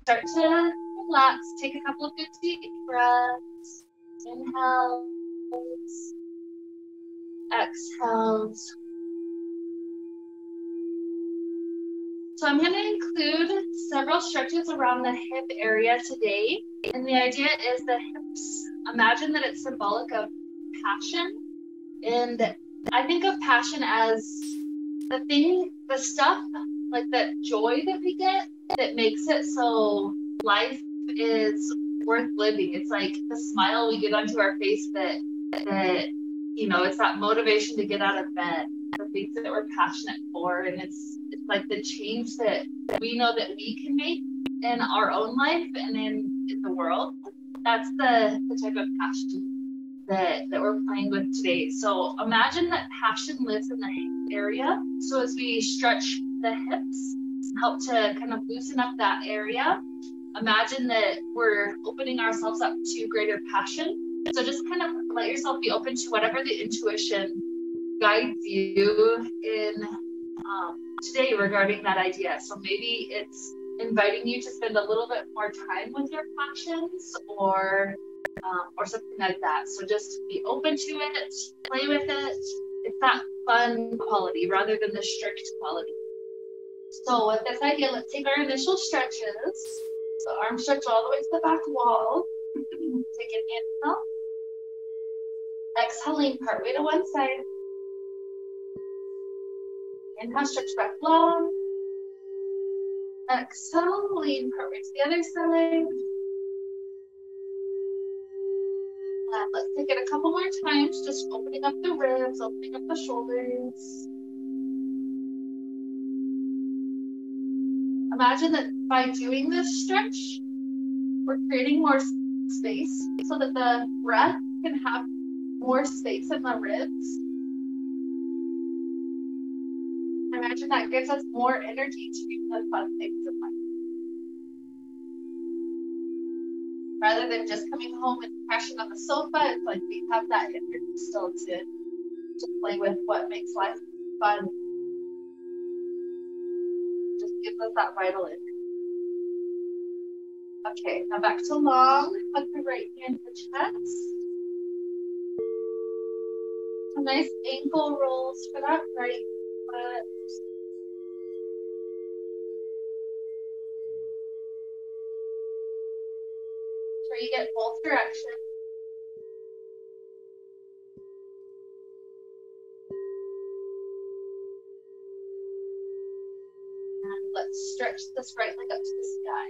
start to relax. Take a couple of good deep breaths. Inhales, exhales. So I'm going to include several stretches around the hip area today. And the idea is the hips, imagine that it's symbolic of passion. And I think of passion as the thing, the stuff, like that joy that we get that makes it so life is worth living. It's like the smile we get onto our face that it's that motivation to get out of bed, the things that we're passionate for. And it's like the change that we know that we can make in our own life and in the world. That's the type of passion that we're playing with today. So imagine that passion lives in the hip area. So as we stretch the hips, help to kind of loosen up that area, imagine that we're opening ourselves up to greater passion. So just kind of let yourself be open to whatever the intuition guides you in today regarding that idea. So maybe it's inviting you to spend a little bit more time with your passions or something like that. So just be open to it, play with it. It's that fun quality rather than the strict quality. So with this idea, let's take our initial stretches. So arm stretch all the way to the back wall. Take an inhale. Exhale, lean partway to one side. Inhale, stretch back long. Exhale, lean partway to the other side. And let's take it a couple more times, just opening up the ribs, opening up the shoulders. Imagine that by doing this stretch, we're creating more space so that the breath can have more space in the ribs. Imagine that gives us more energy to do the fun things in life. Rather than just coming home and crashing on the sofa, it's like we have that energy still to play with what makes life fun. Just gives us that vital energy. Okay, now back to long. Hug the right hand to the chest. Some nice ankle rolls for that right foot. Where you get both directions. And let's stretch this right leg up to the sky.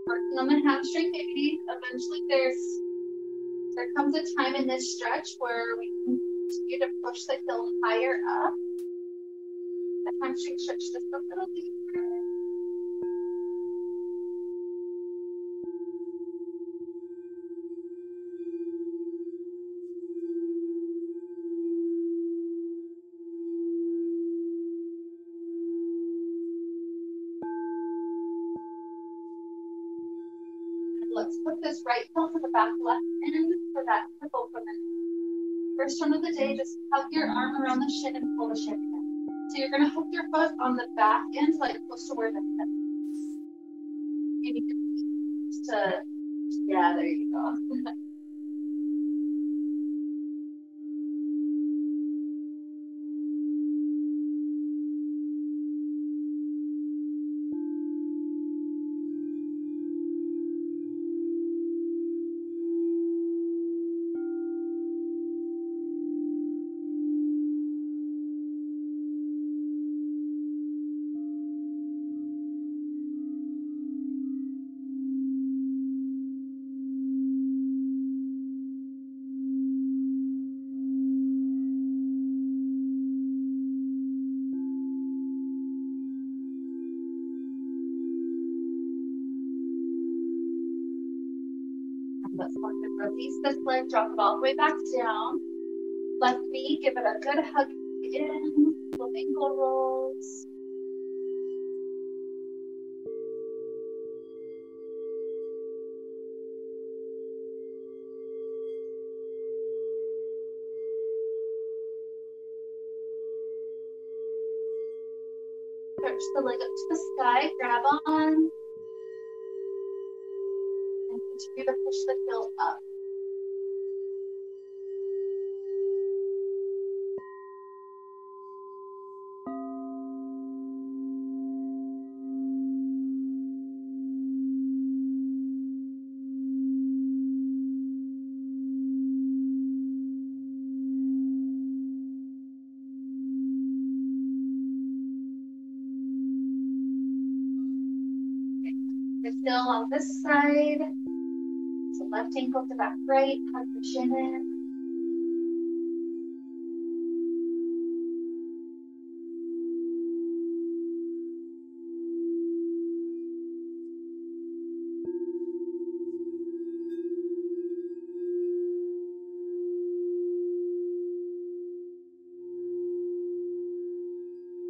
Working on the hamstring, maybe eventually there comes a time in this stretch where we can continue to push the heel higher up. The hamstring stretch just a little deeper. Let's put this right heel to the back left end for that hip opener. First one of the day, just hug your arm around the shin and pull the shin in. So you're going to hook your foot on the back end, like close to where the hip is. And you can just yeah, there you go. Let's release this leg, drop it all the way back down. Left knee, give it a good hug in, little ankle rolls. Stretch the leg up to the sky, grab on, and continue to push the heel up. Still on this side. So left ankle to back right, hug the shin in.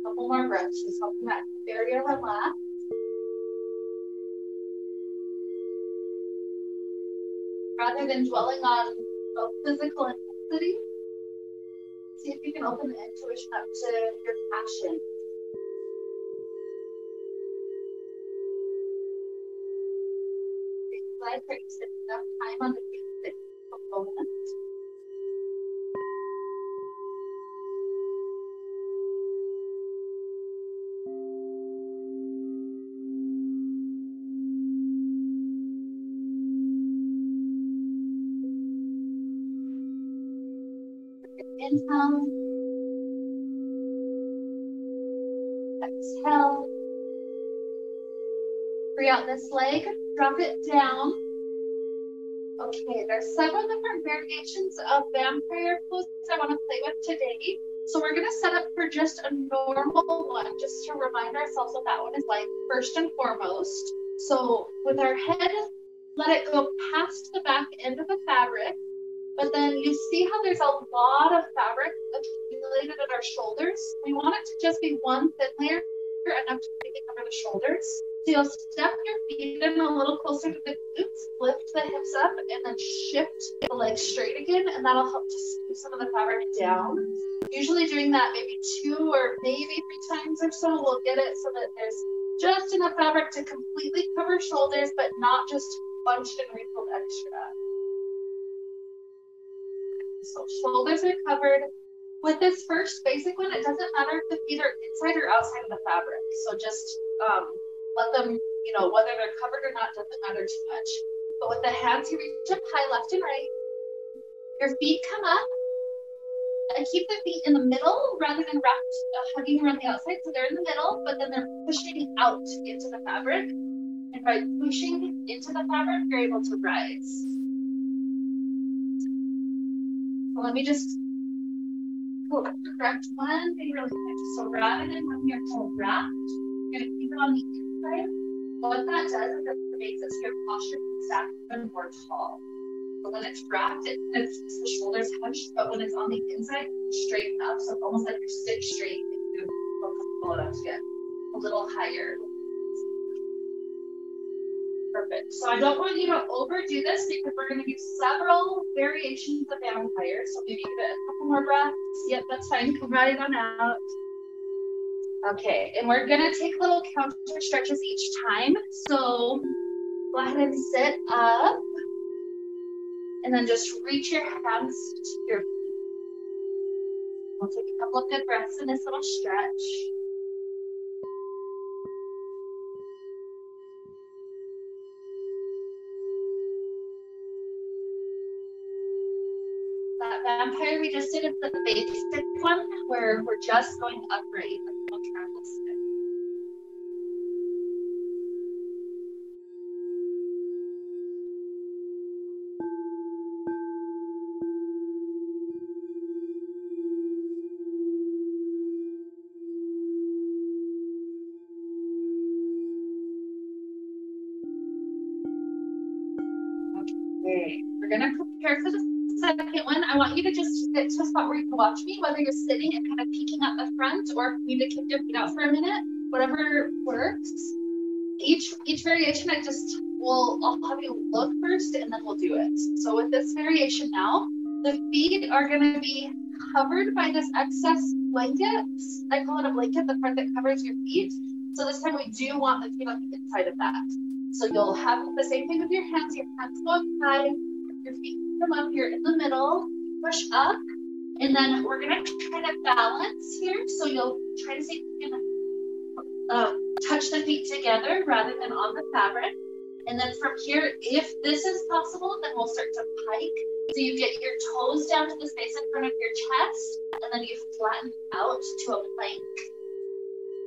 Couple more breaths, just helping that area relax. Rather than dwelling on both physical intensity, see if you can open the intuition up to your passion. Slide for you spend enough time on the basic component. Inhale, exhale, free out this leg, drop it down. Okay, there's several different variations of vampire poses I want to play with today. So we're gonna set up for just a normal one, just to remind ourselves what that one is like first and foremost. So with our head, let it go past the back end of the fabric. But then you see how there's a lot of fabric accumulated at our shoulders. We want it to just be one thin layer, enough to completely cover the shoulders. So you'll step your feet in a little closer to the glutes, lift the hips up, and then shift the legs straight again, and that'll help to scoop some of the fabric down. Usually doing that maybe 2 or maybe 3 times or so will get it so that there's just enough fabric to completely cover shoulders, but not just bunched and wrinkled extra. So shoulders are covered. With this first basic one, it doesn't matter if the feet are inside or outside of the fabric. So just let them, whether they're covered or not, doesn't matter too much. But with the hands, you reach up high left and right. Your feet come up. And keep the feet in the middle rather than wrapped, hugging around the outside. So they're in the middle, but then they're pushing out into the fabric. And by pushing into the fabric, you're able to rise. So let me just correct one thing really quick. So rather than having your toe wrapped, you're going to keep it on the inside. What that does is it makes it so your posture can stack even more tall. So when it's wrapped, it's the shoulders hunched, but when it's on the inside, straighten up. So it's almost like you're sit straight if you feel comfortable enough to get a little higher. Perfect. So I don't want you to overdo this because we're going to do several variations of vampire. So maybe give it a couple more breaths. Yep, that's fine. Come right on out. Okay, and we're going to take little counter stretches each time. So go ahead and sit up. And then just reach your hands to your feet. We'll take a couple of good breaths in this little stretch. That vampire we just did is the basic one where we're just going upright. We'll travel stick. We're going to prepare for the second one. I want you to just get to a spot where you can watch me, whether you're sitting and kind of peeking at the front or if you need to kick your feet out for a minute, whatever works. Each variation, I'll have you look first and then we'll do it. So with this variation now, the feet are going to be covered by this excess blankets. I call it a blanket, the part that covers your feet. So this time we do want the feet on the inside of that. So you'll have the same thing with your hands. Your hands go up high, your feet come up here in the middle, push up, and then we're gonna try to balance here. So you'll try to see if you can touch the feet together rather than on the fabric. And then from here, if this is possible, then we'll start to pike. So you get your toes down to the space in front of your chest, and then you flatten out to a plank.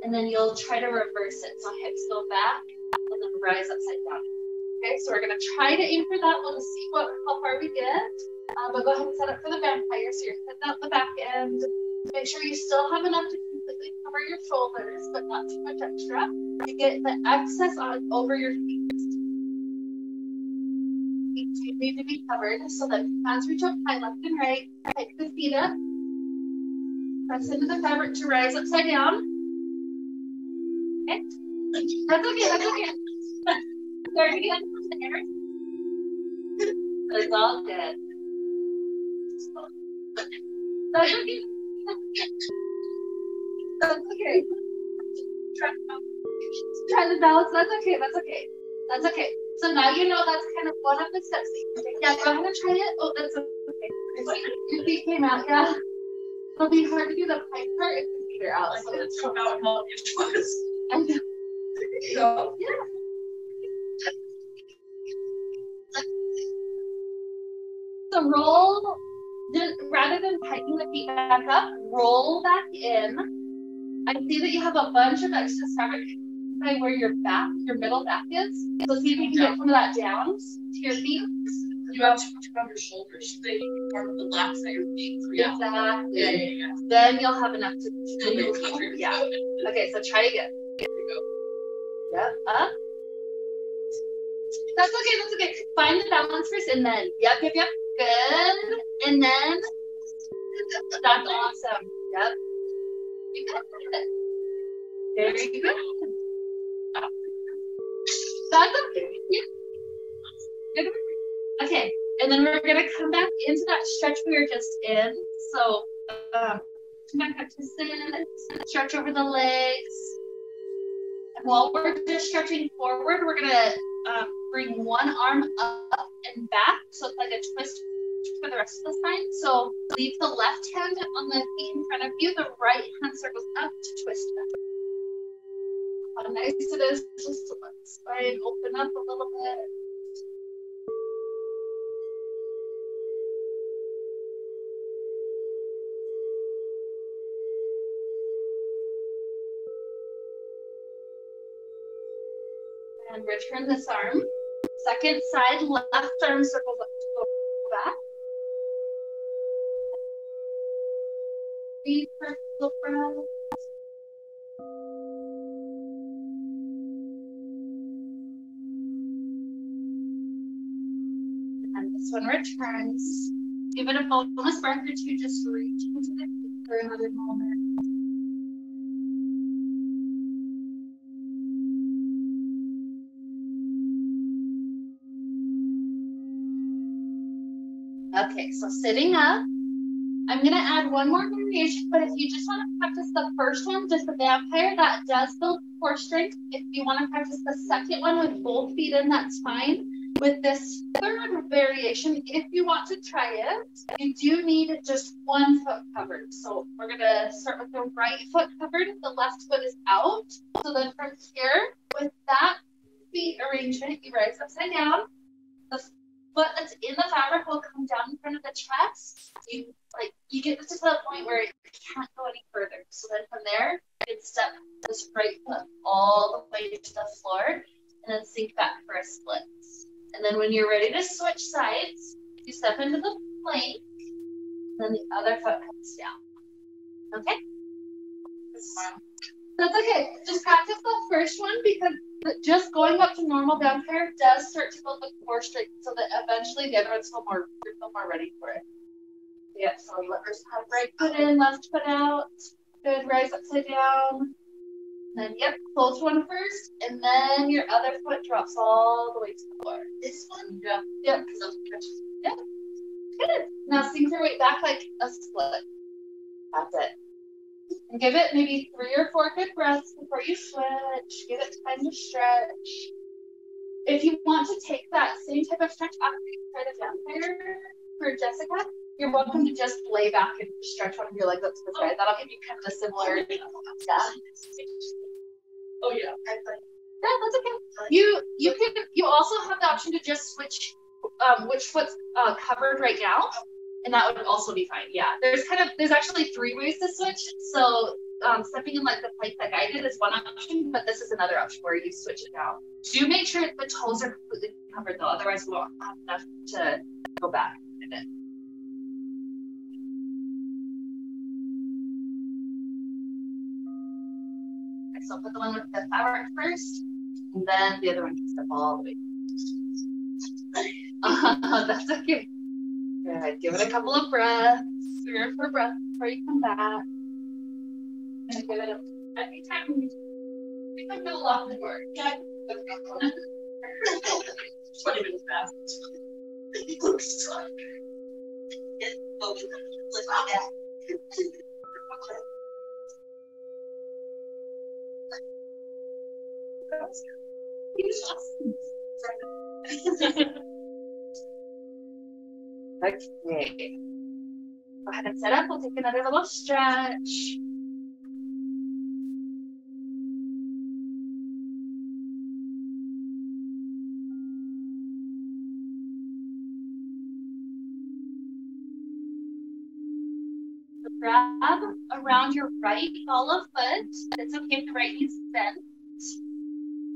And then you'll try to reverse it. So hips go back, and then rise upside down. Okay, so we're gonna try to aim for that. We'll see how far we get. But go ahead and set up for the vampire. So you're heading out the back end. Make sure you still have enough to completely cover your shoulders, but not too much extra. You get the excess on over your feet. Feet do need to be covered, so that hands reach up high, left and right. Pick the feet up. Press into the fabric to rise upside down. Okay. That's okay, that's okay. Start again from there. It's all good. That's okay. That's okay. Try to balance. That's okay. That's okay. That's okay. So now you know that's kind of one of the steps that you can take. Yeah, go ahead and try it. Oh, that's okay. Your feet came out. Yeah. It'll be hard to do the pike part if your feet are out. Like so it's come out and all it was. I know. There you go. Yeah. So roll, rather than piking the feet back up, roll back in. I see that you have a bunch of excess fabric by where your middle back is. So see if you can get some of that down to your feet. You have too much on your shoulders. So you can part of the lap of your feet. Yeah. Exactly. Yeah. Then you'll have enough to move. Yeah. Okay, so try again. There you go. Yep, up. That's okay, that's okay. Find the balance first and then, yep. Good. And then, that's awesome. Yep. You got it. Very good. That's okay. Yep. Okay, and then we're gonna come back into that stretch we were just in. So, come back up to sit, stretch over the legs. And while we're just stretching forward, we're gonna bring one arm up and back, so it's like a twist for the rest of the spine. So leave the left hand on the feet in front of you, the right hand circles up to twist back. How nice it is just to let the spine open up a little bit. And return this arm. Second side, left arm circles up to go back. Breathe for a couple breaths. And this one returns. Give it a bonus breath or two, just reach into the feet for another moment. Okay, so sitting up, I'm going to add one more variation, but if you just want to practice the first one, just the vampire, that does build core strength. If you want to practice the second one with both feet in, that's fine. With this third variation, if you want to try it, you do need just one foot covered. So we're going to start with the right foot covered, the left foot is out. So then from here, with that feet arrangement, you rise upside down. The foot that's in the fabric will come down in front of the chest. You get to the point where it can't go any further. So then from there, you can step this right foot all the way to the floor and then sink back for a split. And then when you're ready to switch sides, you step into the plank, and then the other foot comes down. Okay? That's okay. Just practice the first one because just going up to normal vampire does start to build the core strength so that eventually the other ones feel more ready for it. Yeah, so let's have right foot in, left foot out. Good, rise upside down. Then, yep, close one first, and then your other foot drops all the way to the floor. This one? Yeah. Yep. Yep. Good. Now sink your weight back like a split. That's it. And give it maybe 3 or 4 good breaths before you switch. Give it time to stretch. If you want to take that same type of stretch after you try the vampire for Jessica, you're welcome to just lay back and stretch one of your legs up to the side. That'll give you kind of a similar, Oh yeah. Yeah, that's okay. You also have the option to just switch which foot's covered right now, and that would also be fine. Yeah, there's actually 3 ways to switch. So stepping in like the plank that I did is one option, but this is another option where you switch it down. Do make sure the toes are completely covered though, otherwise we won't have enough to go back a bit. Okay, so put the one with the fabric first, and then the other one can step all the way. That's okay. Good. Give it a couple of breaths. 3 or 4 breaths before you come back. And give it every time you can go lock the door. Yeah. 20 minutes fast. It looks like Okay. Go ahead and set up. We'll take another little stretch. Grab around your right ball of foot. It's okay if the right knee's bent.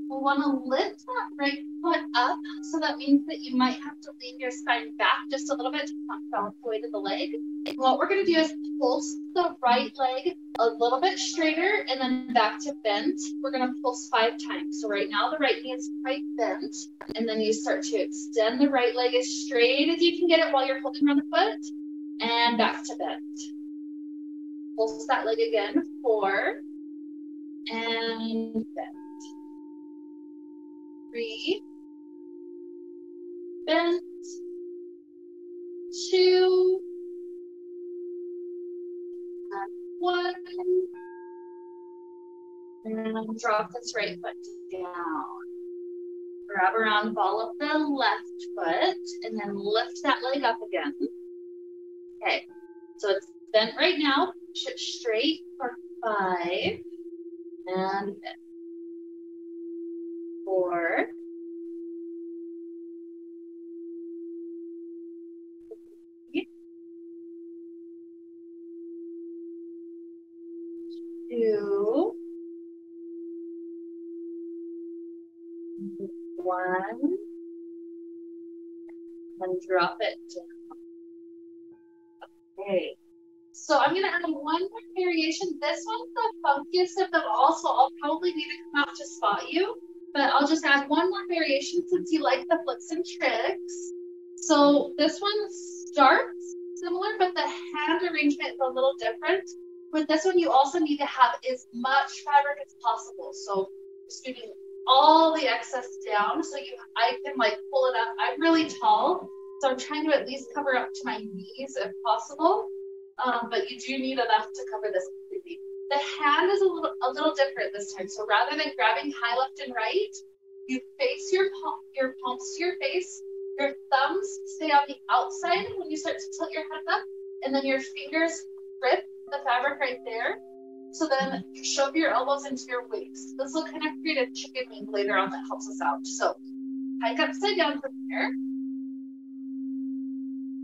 We'll want to lift that right foot up, so that means that you might have to lean your spine back just a little bit to balance the weight of the leg. And what we're going to do is pulse the right leg a little bit straighter and then back to bent. We're going to pulse 5 times. So right now the right knee is quite bent, and then you start to extend the right leg as straight as you can get it while you're holding around the foot, and back to bent. Pulse that leg again, 4, and bend. 3, bent, 2, and 1, and drop this right foot down. Grab around the ball of the left foot, and then lift that leg up again. Okay, so it's bent right now. Push it straight for 5, and bend. 4, 3, 2, 1, and drop it down. Okay. So I'm going to add one more variation. This one's the funkiest of them all, so I'll probably need to come out to spot you. But I'll just add one more variation since you like the flips and tricks. So this one starts similar, but the hand arrangement is a little different. With this one, you also need to have as much fabric as possible. So scooping all the excess down so I can like pull it up. I'm really tall, so I'm trying to at least cover up to my knees if possible. But you do need enough to cover this completely. The hand is a little different this time. So rather than grabbing high left and right, you face your palms to your face. Your thumbs stay on the outside when you start to tilt your head up, and then your fingers grip the fabric right there. So then you shove your elbows into your waist. This will kind of create a chicken wing later on that helps us out. So hike upside down from here.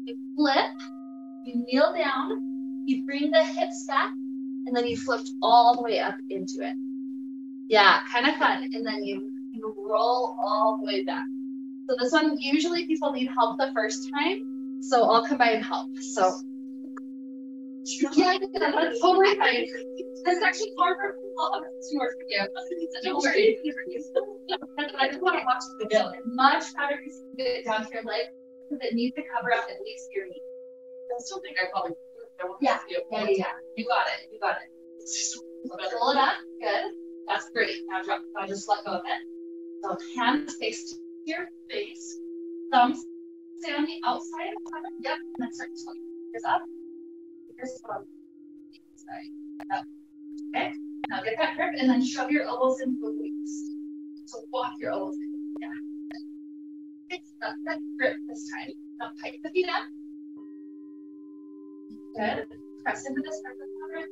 You flip, you kneel down, you bring the hips back, and then you flipped all the way up into it. Yeah, kind of fun. And then you roll all the way back. So this one, usually people need help the first time, so I'll come by and help. So yeah, that's totally fine. This is actually more for you. Don't worry. I just want to watch the video. As much fabric as you can get it down to your leg, because it needs to cover up at least your knee. I still think I probably. Yeah. You got it. Pull it up. Good. That's great. Now drop. I'll just let go of it. So hands face to your face. Thumbs stay on the outside of the fabric. Yep. And then start to fingers up. Fingers from the inside. Up. Okay. Now get that grip and then shove your elbows into the waist. So walk your elbows in. Yeah. It's not that grip this time. Now tighten the feet up. Good. Press into this front cover.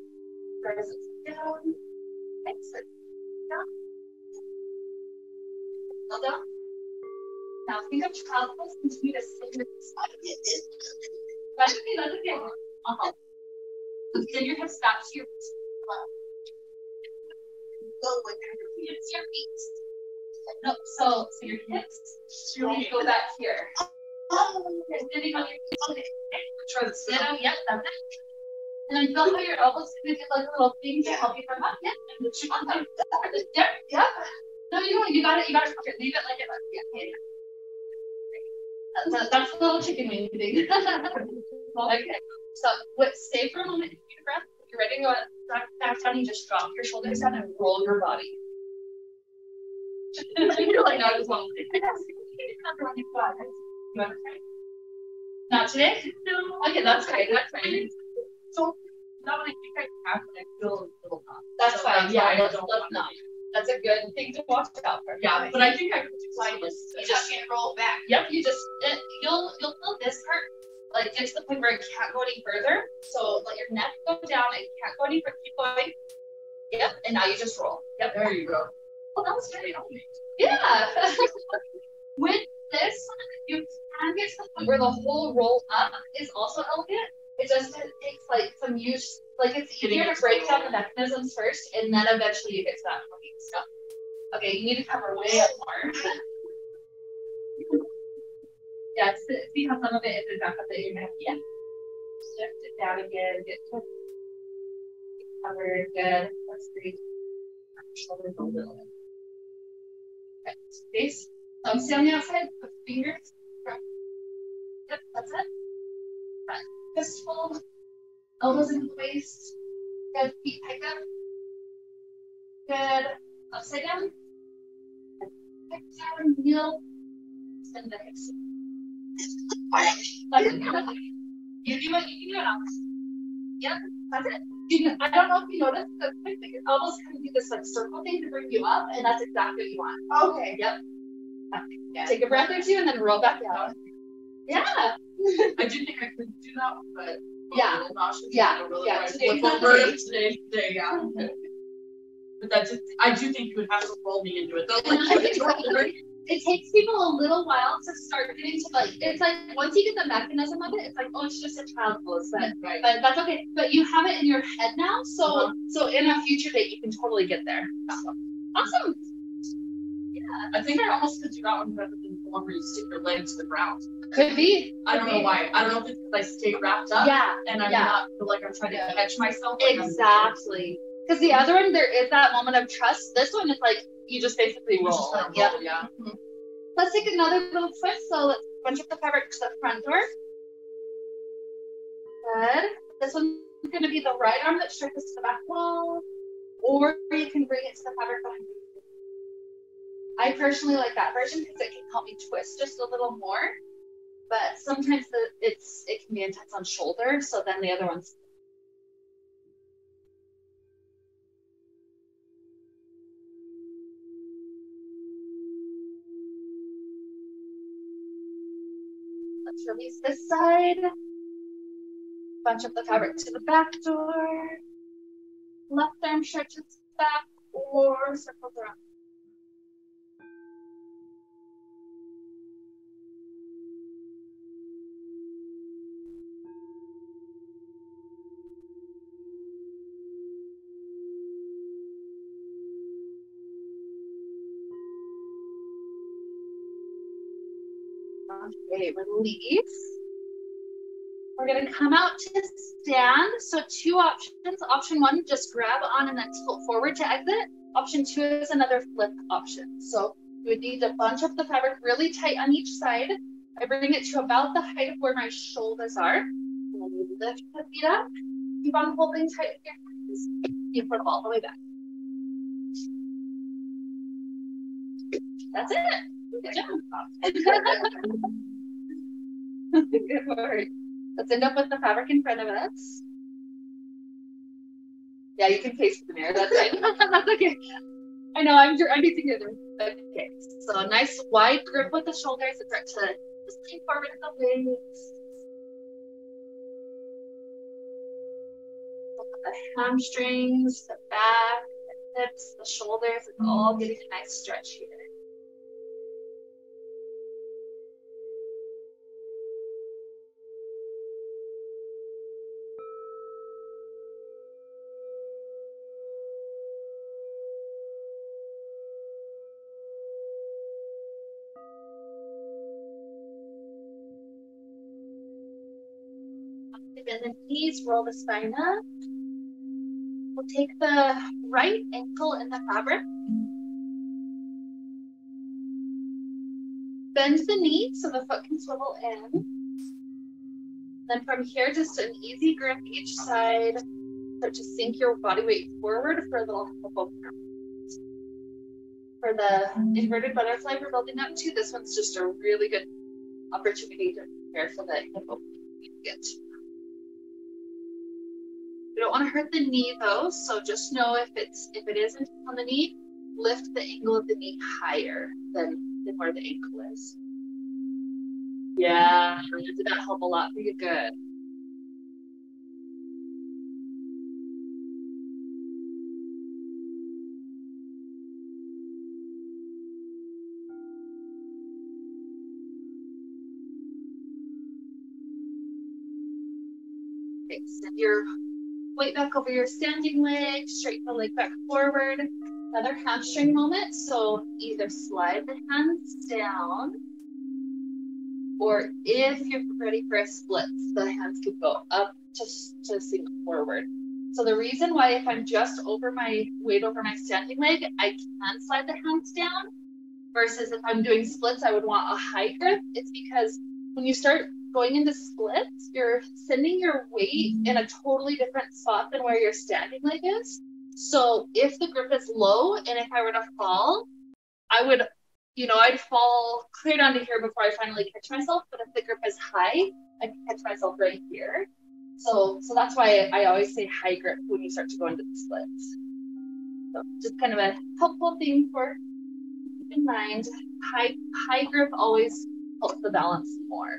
Press it down. Exit. Down. Well down. Now think of child pose. Continue to sit with the spine. That's okay. That's okay. Then your hips back to your go with your feet. No, so your hips go back here. You're sitting on your feet. Okay. Try to sit on. Yep, that's it. And then feel how your elbows can get like a little thing to help you from up. Yep. And the chin on top. Yep. No, you don't. You got it. You got it. Okay, leave it like it was. Yeah. Okay. That's a little chicken wing thing. Okay. So stay for a moment. Take a breath. If you're ready to go back down, you just drop your shoulders down and roll your body. You're like, no, I just want to. You want to try? Not today? No. Okay, that's fine. That's fine. So now when I think I have, I feel a little numb. That's so fine. Yeah, let's not. That's a good thing to watch out for. Yeah, but I think I could do this. You just can't roll back. Yep, you just you'll feel this part like get to the point where it can't go any further. So let your neck go down. It can't go any further. Keep going. Yep, and now you just roll. Yep, there you go. Well, that was very helpful. Yeah. With this one, you can get to the point where the whole roll up is also elegant. It just takes like some use. Like it's easier to break down the mechanisms first, and then eventually you get to that point. So, okay, you need to cover way up more. Yeah, see how some of it is back up that you're gonna shift it down again, get covered, good. That's great. Shoulders a little bit. Okay, face. Stay on the outside, put fingers. Yep, that's it. Right. Fistful, elbows into the waist. Good, feet pike up. Good, upside down. Pike down, kneel. Extend the hips. That's it. You do what you can do now. Yep, that's it. I don't know if you noticed, but your elbows kind of do this like circle thing to bring you up, and that's exactly what you want. Okay. Yep. Yeah. Take a breath or two, and then roll back down. Yeah. I do think I could do that, but yeah. Today, yeah. But that's just, I do think you would have to roll me into it though. It takes people a little while to start getting to like, it's like once you get the mechanism of it, it's like, oh, it's just a child pose, but that's okay. But you have it in your head now, so so in a future date you can totally get there. Awesome. Yeah. I think I almost could do that one better than the one where you stick your leg to the ground. Could be. I don't know why. I don't know if it's because I stay wrapped up. Yeah. And I'm not feel like I'm trying to catch myself. Like exactly. Because the other one, there is that moment of trust. This one is like you just basically roll. Yep. Yeah. Mm-hmm. Let's take another little twist. So let's bunch up the fabric to the front door. Good. This one's going to be the right arm that stretches to the back wall, or you can bring it to the fabric behind you. I personally like that version because it can help me twist just a little more. But sometimes it can be intense on shoulder, so then the other one's. Let's release this side. Bunch up the fabric to the back door. Left arm stretches back or circles around. Okay, release. We're going to come out to stand. So two options. Option one, just grab on and then tilt forward to exit. Option two is another flip option. So you would need to bunch up the fabric really tight on each side. I bring it to about the height of where my shoulders are. And then you lift the feet up. Keep on holding tight with your hands. You put them all the way back. That's it. Good job. Good work. Let's end up with the fabric in front of us. Yeah, you can face the mirror. That's right. That's okay. I know. I'm using it. Okay. So nice wide grip with the shoulders. And start to just lean forward in the wings. The hamstrings, the back, the hips, the shoulders. It's all getting a nice stretch here. Bend the knees, roll the spine up. We'll take the right ankle in the fabric. Bend the knee so the foot can swivel in. Then from here, just an easy grip each side. Start to sink your body weight forward for a little hip opener. For the inverted butterfly we're building up to, this one's just a really good opportunity to prepare for the hip opening you get. You don't want to hurt the knee though, so just know if it isn't on the knee, lift the angle of the knee higher than where the ankle is. Yeah, did that help a lot for you? Good. Okay, send your weight back over your standing leg, straighten the leg back forward. Another hamstring moment, so either slide the hands down, or if you're ready for a split, the hands can go up to sink forward. So the reason why if I'm just over my weight over my standing leg, I can slide the hands down, versus if I'm doing splits, I would want a high grip. It's because when you start going into splits, you're sending your weight in a totally different spot than where your standing leg is. So if the grip is low and if I were to fall, I would, I'd fall clear down to here before I finally catch myself. But if the grip is high, I can catch myself right here. So that's why I always say high grip when you start to go into the splits. So just kind of a helpful thing for keep in mind. High grip always helps the balance more.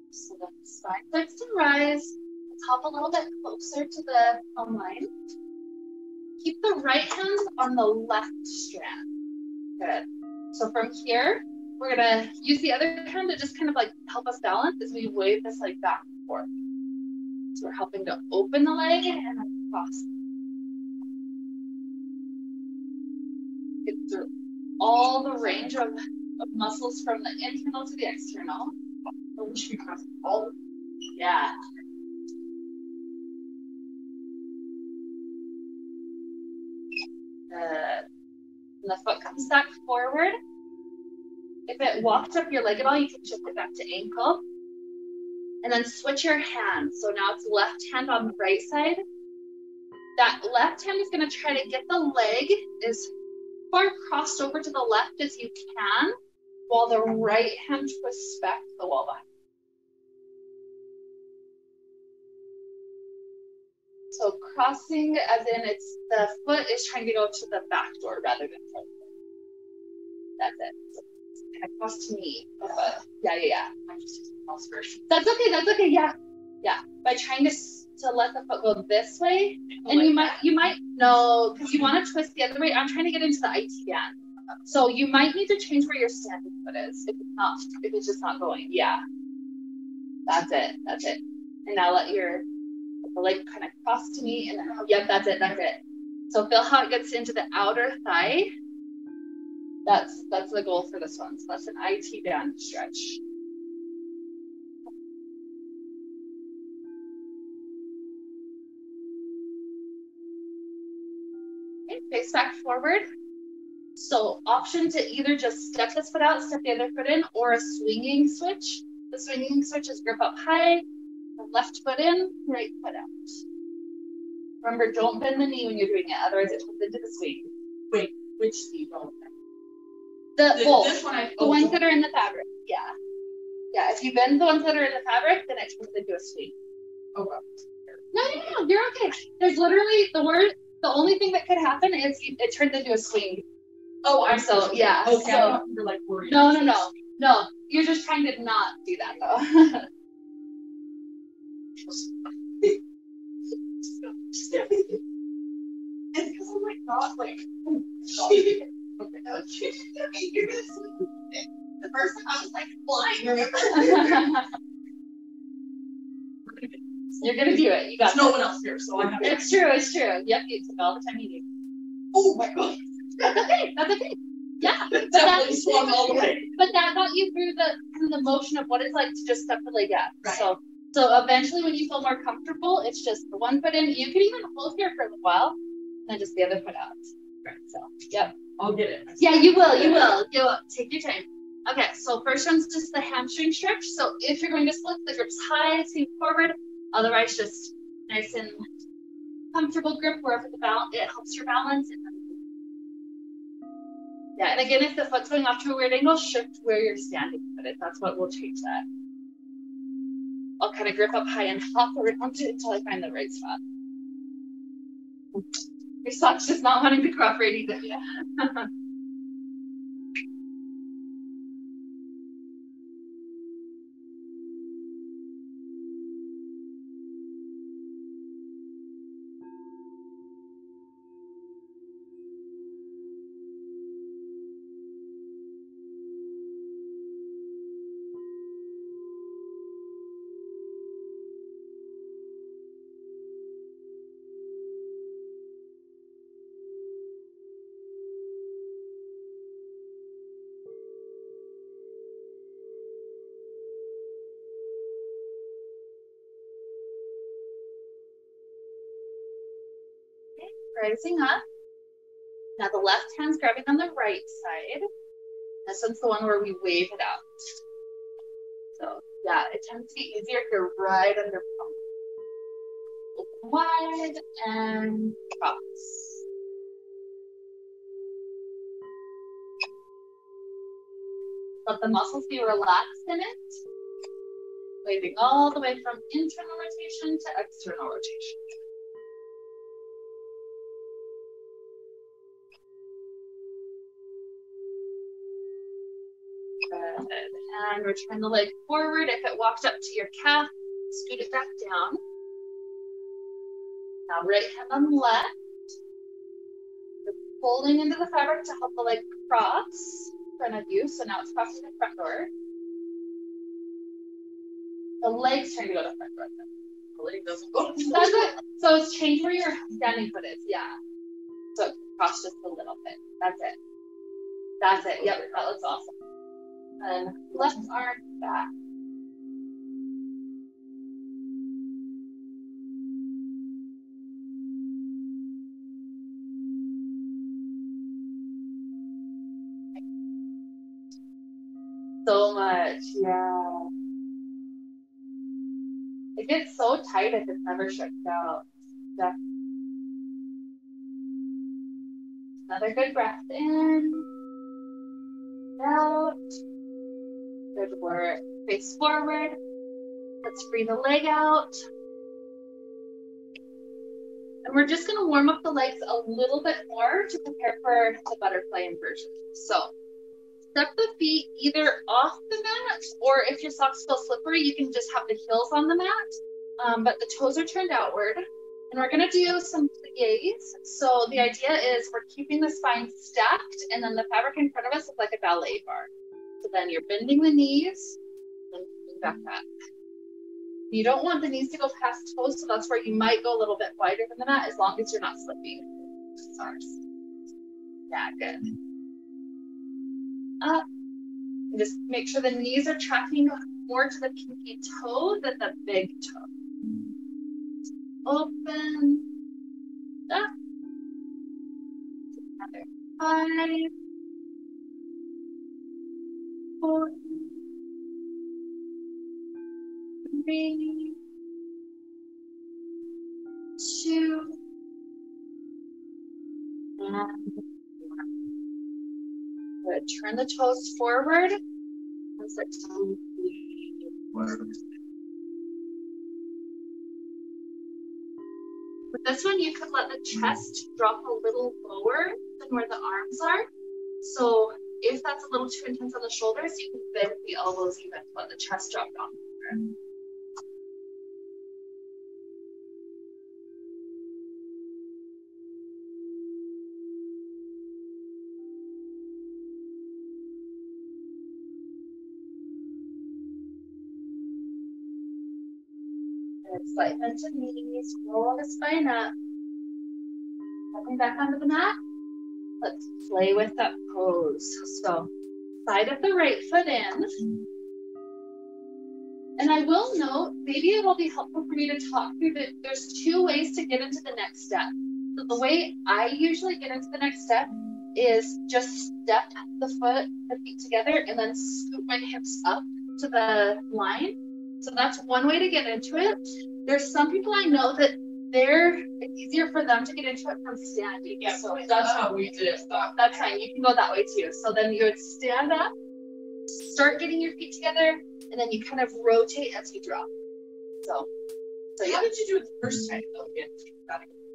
So the spine starts to rise. Hop a little bit closer to the plumb line. Keep the right hand on the left strand. Good. So from here, we're gonna use the other hand to just kind of like help us balance as we wave this like back and forth. So we're helping to open the leg and then cross. Get through all the range of muscles from the internal to the external. Oh, we should be crossing all. Yeah. And the foot comes back forward. If it walked up your leg at all, you can shift it back to ankle. And then switch your hands. So now it's left hand on the right side. That left hand is going to try to get the leg as far crossed over to the left as you can, while the right hand twists back to the wall behind. So crossing as in the foot is trying to go to the back door rather than front door. That's it. So kind of cross to me. Yeah. I'm just using the mouse version. That's okay, yeah. By trying to let the foot go this way, and you might know, because you want to twist the other way. I'm trying to get into the IT band. So you might need to change where your standing foot is if it's just not going. Yeah. That's it. And now let the leg kind of cross to me, and then, yep, that's it. So feel how it gets into the outer thigh. That's the goal for this one. So that's an IT band stretch. Okay, face back forward. So option to either just step this foot out, step the other foot in, or a swinging switch. The swinging switch is grip up high, left foot in, right foot out. Remember, don't bend the knee when you're doing it, otherwise it turns into the swing. Wait, which knee? Don't. This one the ones that are in the fabric. Yeah. Yeah, if you bend the ones that are in the fabric, then it turns into a swing. Okay. No, you're okay. There's literally the only thing that could happen is it turns into a swing. Oh, I'm so yeah. Okay, so, you're like worried. No. You're just trying to not do that though. It's because I'm like not like. Okay, you're gonna sleep. The first time I was like flying, remember? You're gonna do it. You got. There's no one else here, so I have. It's true. Yep, you took all the time you need. Oh my god. That's okay. Yeah. It definitely swung all the way. But that got you through the motion of what it's like to just step the leg up. Right. So eventually when you feel more comfortable, it's just the one foot in. You can even hold here for a while, and just the other foot out. Right. So yep. I'll get it. Yeah, you will. You'll take your time. Okay, so first one's just the hamstring stretch. So if you're going to split, the grip's high, sink forward. Otherwise, just nice and comfortable grip wherever it helps your balance. Yeah, and again, if the foot's going off to a weird angle, shift where you're standing with it. That's what will change that. I'll kind of grip up high and hop around it until I find the right spot. Your sock's just not wanting to cooperate either. Yeah. Rising up. Now the left hand's grabbing on the right side. This one's the one where we wave it out. So yeah, it tends to be easier if you're right under pump. Open wide and cross. Let the muscles be relaxed in it. Waving all the way from internal rotation to external rotation. Good. And return the leg forward. If it walked up to your calf, scoot it back down. Now right hand on left. You're pulling into the fabric to help the leg cross in front of you. So now it's crossing the front door. The leg's trying to go to the front door. The leg doesn't go. That's it. So it's change where your standing foot is. Yeah. So cross just a little bit. That's it. That's it. Yep. That looks awesome. And left arm back. So much, yeah. It gets so tight if it's never stretched out. Yeah. Another good breath in, out. Good work. Face forward. Let's free the leg out. And we're just going to warm up the legs a little bit more to prepare for the butterfly inversion. So step the feet either off the mat, or if your socks feel slippery, you can just have the heels on the mat, but the toes are turned outward. And we're going to do some pliés. So the idea is we're keeping the spine stacked, and then the fabric in front of us is like a ballet bar. So then you're bending the knees and moving back. You don't want the knees to go past toes, so that's where you might go a little bit wider than the mat, as long as you're not slipping. Yeah, good. Up. And just make sure the knees are tracking more to the pinky toe than the big toe. Open. Up. Another 5. 4. 3. 2. And good. Turn the toes forward. And sit down. With this one, you could let the chest drop a little lower than where the arms are. So if that's a little too intense on the shoulders, you can bend the elbows even to let the chest drop down. Slight bend to knees, roll the spine up. Coming back onto the mat. Let's play with that pose. So, side of the right foot in. And I will note, maybe it'll be helpful for me to talk through that there's two ways to get into the next step. So the way I usually get into the next step is just step the feet together, and then scoop my hips up to the line. So that's one way to get into it. There's some people I know that it's easier for them to get into it from standing. Yeah, so that's how we did it. That's fine. You can go that way too. So then you would stand up, start getting your feet together, and then you kind of rotate as you drop. So yeah. How did you do it the first time though?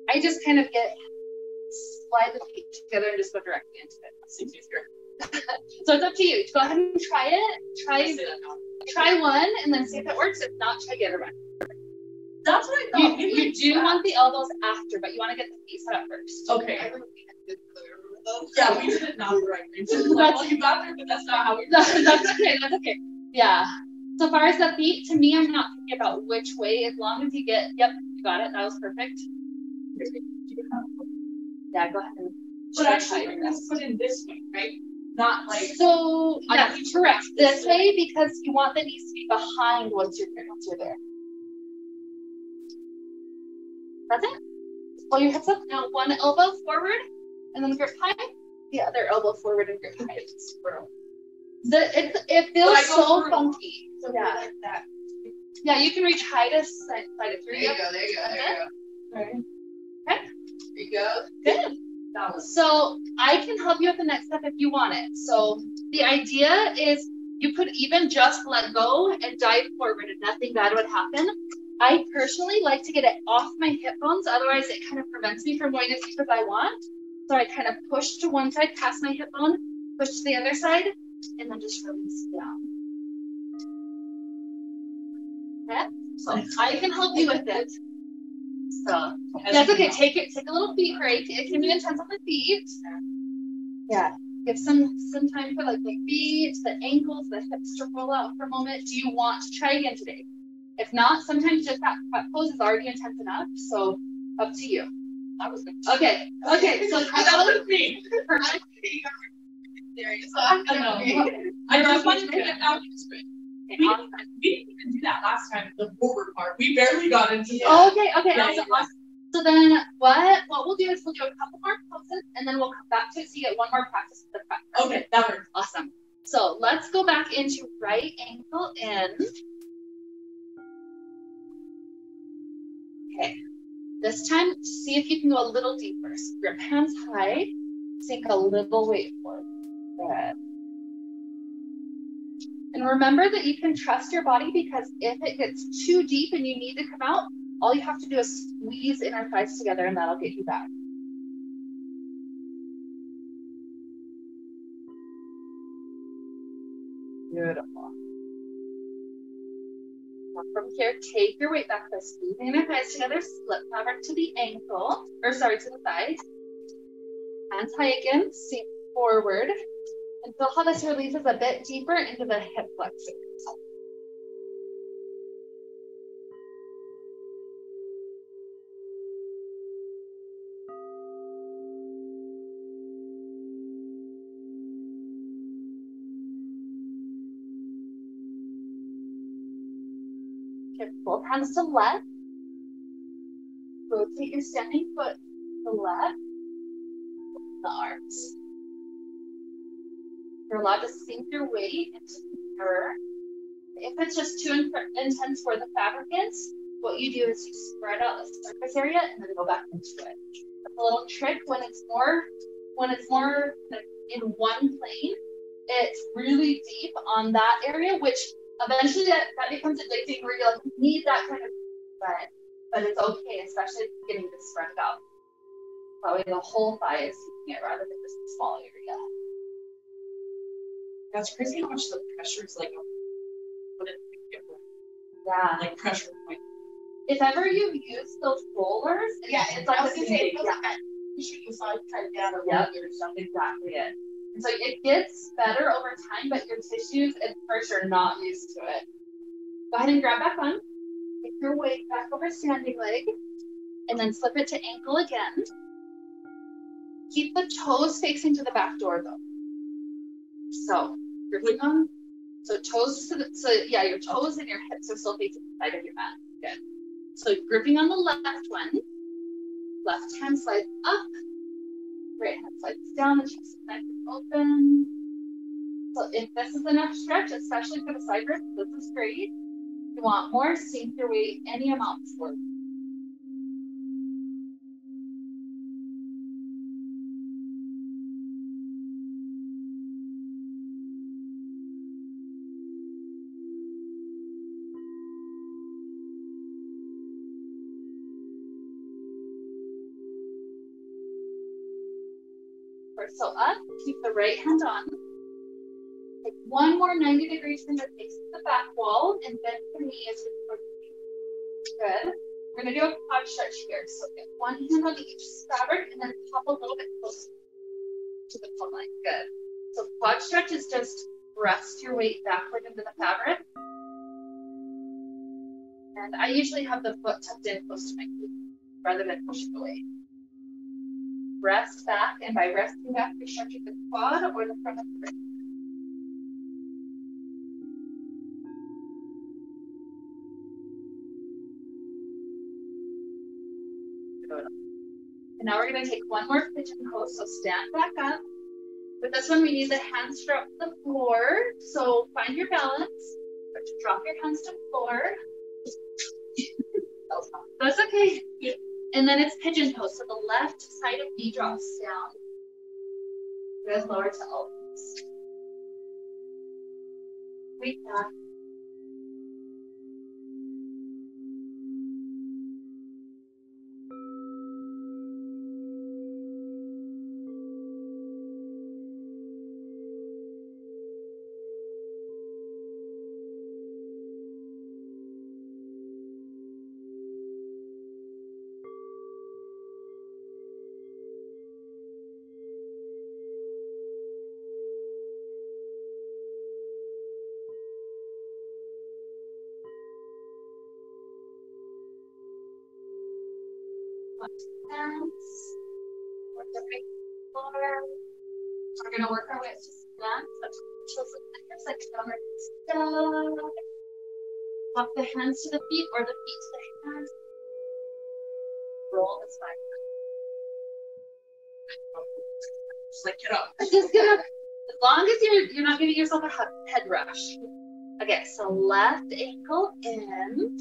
I just kind of slide the feet together and just go directly into it. That seems easier. So it's up to you. Go ahead and try it. Try one and then see if it works. If not, try the other one. That's what I thought. You do want the elbows after, but you want to get the feet set up first. Okay. Yeah, we did it not the right way. Well, you got there, but that's not how we did it. That's okay. That's okay. Yeah. So far as the feet, to me, I'm not thinking about which way. As long as you get, yep, you got it. That was perfect. Yeah, go ahead. But actually, we're going to put in this way, right? Not like. So, yeah, correct. This way, because you want the knees to be behind once you're there. That's it. Pull your hips up. Now, one elbow forward, and then grip high. The other elbow forward and grip high. It feels so funky. So yeah. Like that. Yeah, you can reach high to slide it through. There you go. There you go. Okay. There you go. Good. So I can help you with the next step if you want it. So the idea is you could even just let go and dive forward and nothing bad would happen. I personally like to get it off my hip bones. Otherwise, it kind of prevents me from going as deep as I want. So I kind of push to one side, past my hip bone, push to the other side, and then just release down. Okay? So I can help you with it. So that's okay. Take a little feet break. It can be intense on the feet. Yeah. Give some time for like the feet, the ankles, the hips to roll out for a moment. Do you want to try again today? If not, sometimes just that pose is already intense enough. So up to you. Okay. So that was me. I just wanted to get out. We didn't even do that last time, the forward part. We barely got into that. Okay. Awesome. So then what we'll do is we'll do a couple more poses and then we'll come back to it so you get one more practice with the practice. Okay, that works. Awesome. So let's go back into right ankle in. Okay. This time, see if you can go a little deeper. So grip hands high, sink a little weight forward. Good. And remember that you can trust your body because if it gets too deep and you need to come out, all you have to do is squeeze inner thighs together and that'll get you back. Beautiful. Now from here, take your weight back by squeezing inner thighs together, split fabric to the ankle, to the thigh. Hands high again, sink forward. And feel how this releases a bit deeper into the hip flexors. Shift both hands to left. Rotate your standing foot to the left. The arms. You're allowed to sink your weight into the mirror. If it's just too intense where the fabric is, what you do is you spread out the surface area and then go back into it. A little trick when it's more in one plane, it's really deep on that area, which eventually that becomes addicting where you like need that kind of spread. But it's okay, especially if you're getting this spread out. That way the whole thigh is seeking it rather than just a small area. That's crazy how much the pressure is like put it together. Yeah. Like pressure point. If ever you've used those rollers, it's like I was gonna say it feels yeah. like that. You should use like kind of down or something. Exactly it. And so it gets better over time, but your tissues at first are not used to it. Go ahead and grab back on. Take your weight back over standing leg, and then slip it to ankle again. Keep the toes facing to the back door though. So gripping on, toes to your toes and your hips are still facing the side of your mat. Good. So gripping on the left one, left hand slides up, right hand slides down, the chest and neck is open. So if this is enough stretch, especially for the side grip, this is great. If you want more, sink your weight any amount forward. So up, keep the right hand on. Take one more 90-degree turn to face the back wall and bend the knee as you approach the knee. Good. We're going to do a quad stretch here. So get one hand on each fabric and then pop a little bit closer to the plumb line. Good. So quad stretch is just rest your weight backward into the fabric. And I usually have the foot tucked in close to my feet rather than pushing away. Rest back, and by resting back, you're stretching the quad or the front of the wrist. And now we're going to take one more pigeon pose, so stand back up. With this one, we need the hands drop to the floor, so find your balance. Drop your hands to the floor. That's okay. And then it's pigeon pose, so the left side of knee drops down. Good, lower to elbows. Weight back. Hands, work the right floor. We're going to work our way to stand. So hips like downward dog. Walk the hands to the feet or the feet to the hands. Roll the spine. Just like get up. Just get up. As long as you're not giving yourself a head rush. Okay, so left ankle in.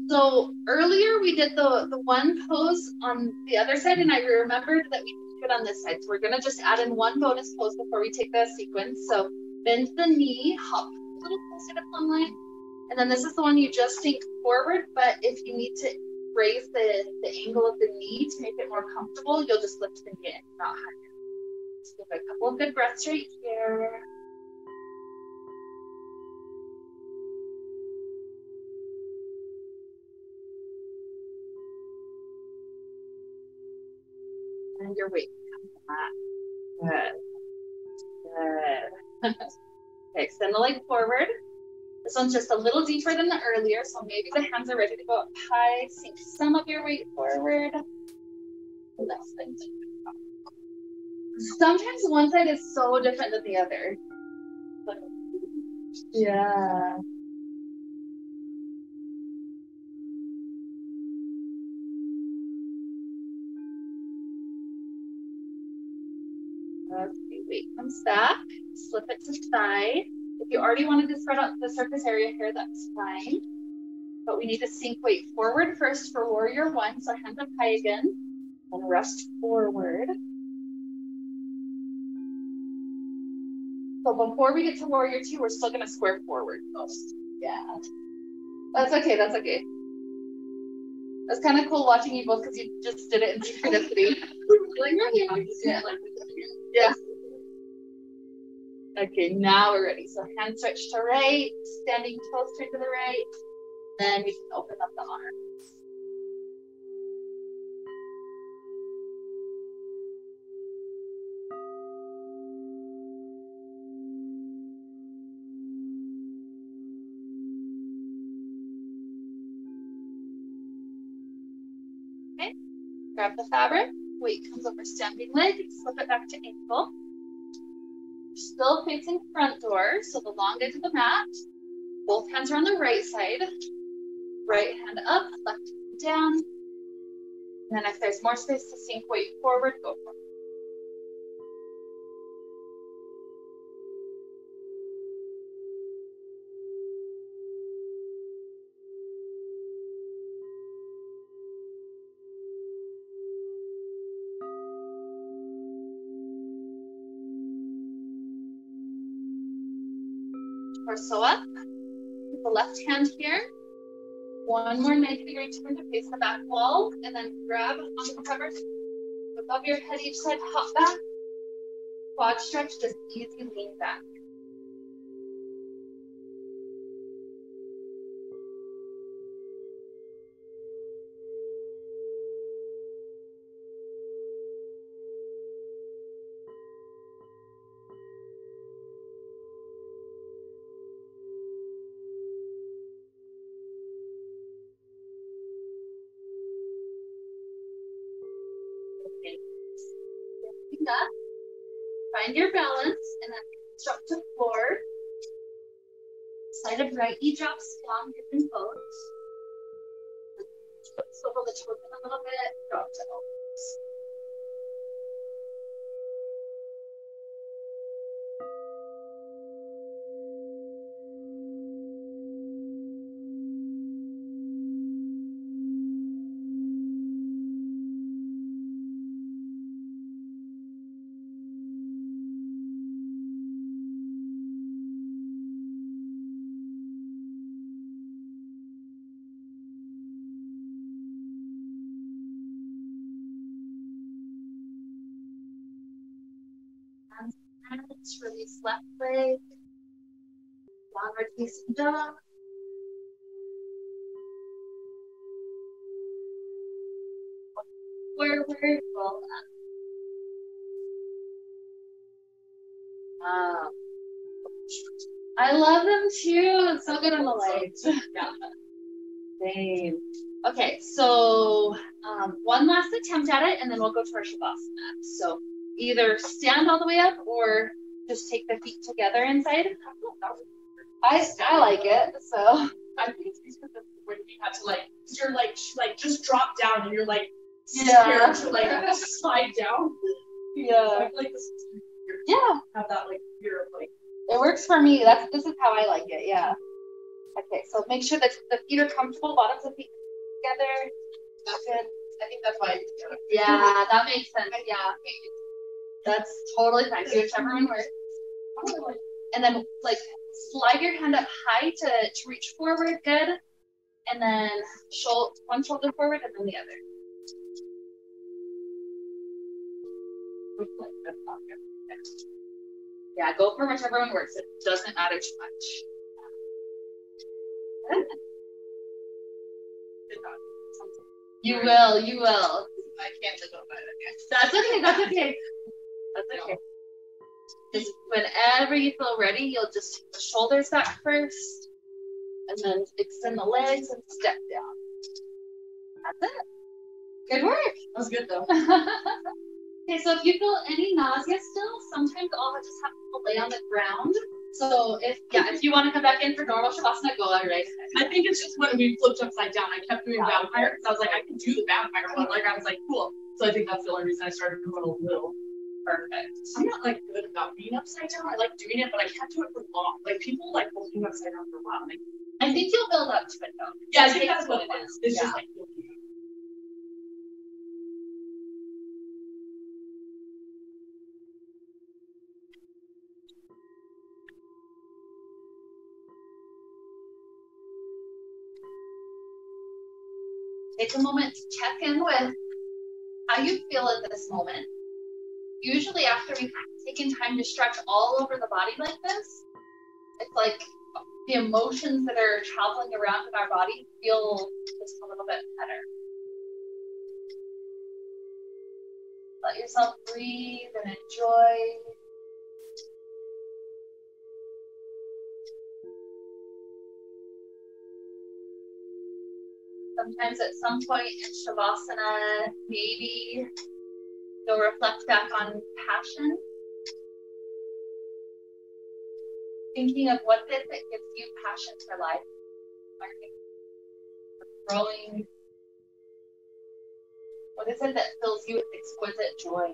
So earlier we did the one pose on the other side, and I remembered that we didn't do it on this side. So we're gonna just add in one bonus pose before we take the sequence. So bend the knee, hop a little closer to plumb line, and then this is the one you just sink forward. But if you need to raise the angle of the knee to make it more comfortable, you'll just lift the knee in, not higher. Let's give it a couple of good breaths right here. And your weight comes back. Good. Good. Okay, extend the leg forward. This one's just a little deeper than the earlier, so maybe the hands are ready to go up high. Sink some of your weight forward. Less things. Sometimes one side is so different than the other. Yeah. Okay, weight comes back, slip it to thigh. If you already wanted to spread out the surface area here, that's fine. But we need to sink weight forward first for warrior one. So hands up high again and rest forward. So before we get to warrior two, we're still gonna square forward most. Yeah. That's okay, that's okay. That's kind of cool watching you both because you just did it in synchronicity. Yeah. Okay, now we're ready. So hand stretch to right, standing toes straight to the right. Then we can open up the arms. Okay, grab the fabric, weight comes over standing leg, slip it back to ankle. Still facing front door, so the long edge of the mat. Both hands are on the right side. Right hand up, left hand down. And then if there's more space to sink weight forward, go for it. Torso up, with the left hand here. One more 90-degree turn to face the back wall, and then grab on the cover. Above your head each side, hop back. Quad stretch, just easy lean back. Up, find your balance, and then drop to floor. Side of right, knee drops down, hip and toes. Swivel the toes in a little bit, drop to elbows. Hands, release left leg, downward facing dog. Forward, roll up. I love them too. It's so good on the legs. Same. Okay, so one last attempt at it, and then we'll go to our Shavasana. So either stand all the way up or just take the feet together inside. I like it. So I think it's because of when you have to you're just drop down and you're yeah, scared to slide down. Yeah. So I feel like this is have that fear of it works for me. This is how I like it. Yeah. Okay, so make sure that the feet are comfortable, bottoms of feet together. That's good. I think that's why. Yeah, that makes sense. Yeah. That's totally fine. Do whichever one works. And then slide your hand up high to reach forward. Good. And then one shoulder forward and then the other. Yeah, go for whichever one works. It doesn't matter too much. You will. I can't live on it. That's okay. That's okay. Just whenever you feel ready, you'll just take the shoulders back first, and then extend the legs and step down. That's it. Good work. That was good though. Okay, so if you feel any nausea still, sometimes I'll just have to lay on the ground. So if you want to come back in for normal Shavasana, go on right. I think it's just when we flipped upside down, I kept doing vampire because I was like, I can do the vampire one. I was like, cool. So I think that's the only reason I started going a little. Perfect. I'm not good about being upside down. I like doing it, but I can't do it for long. People will be upside down for a while. I think you'll build up to it though. Yeah, I It think takes that's what it is. It's just like. Take a moment to check in with how you feel at this moment. Usually after we've taken time to stretch all over the body like this, it's like the emotions that are traveling around in our body feel just a little bit better. Let yourself breathe and enjoy. Sometimes at some point in Shavasana, maybe you'll reflect back on passion. Thinking of what is it that gives you passion for life, learning, for growing. What is it that fills you with exquisite joy?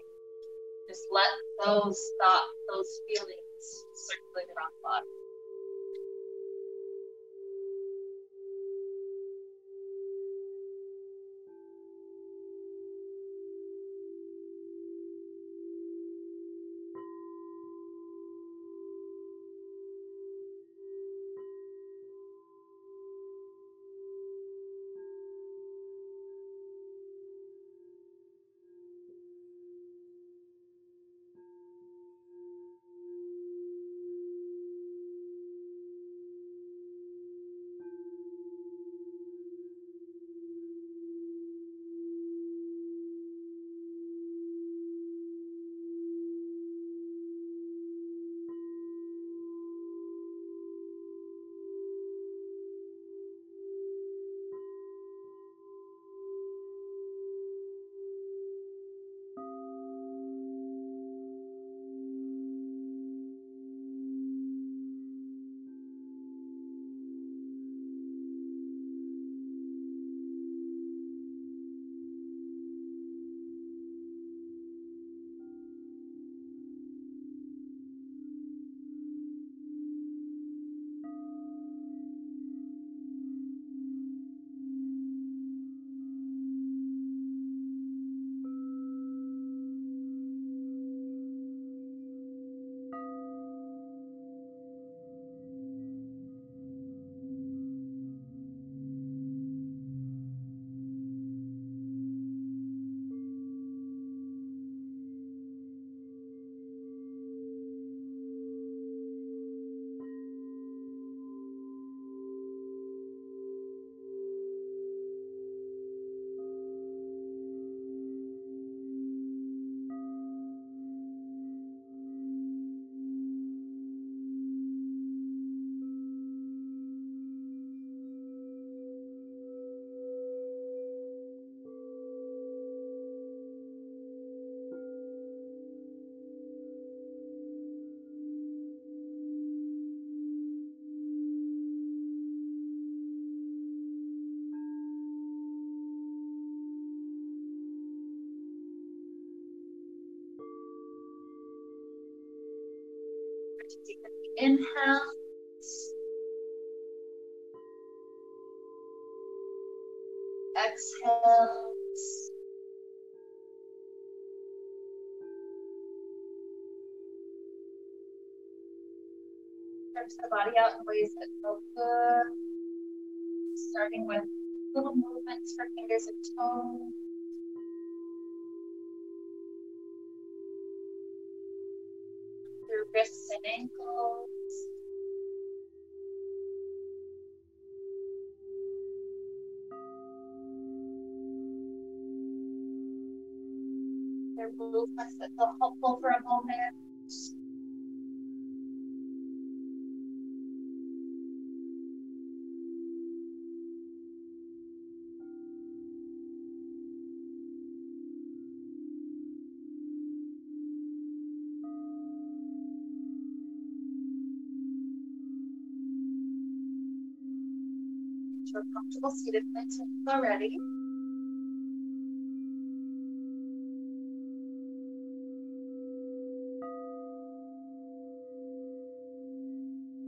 Just let those thoughts, those feelings circulate around the body. Take a deep inhale. Exhale. Stretch the body out in ways that feel good. Starting with little movements for fingers and toes. Through wrists and ankles. There are movements that feel helpful for a moment. To a comfortable seated position already.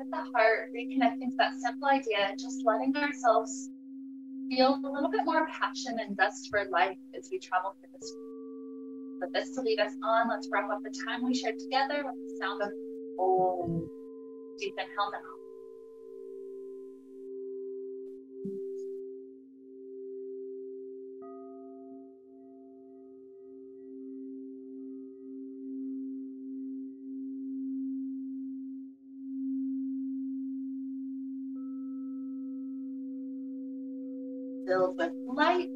with the heart, reconnecting to that simple idea, just letting ourselves feel a little bit more passion and zest for life as we travel through this. With this to lead us on, let's wrap up the time we shared together with the sound of Om. Deep inhale now. Filled with light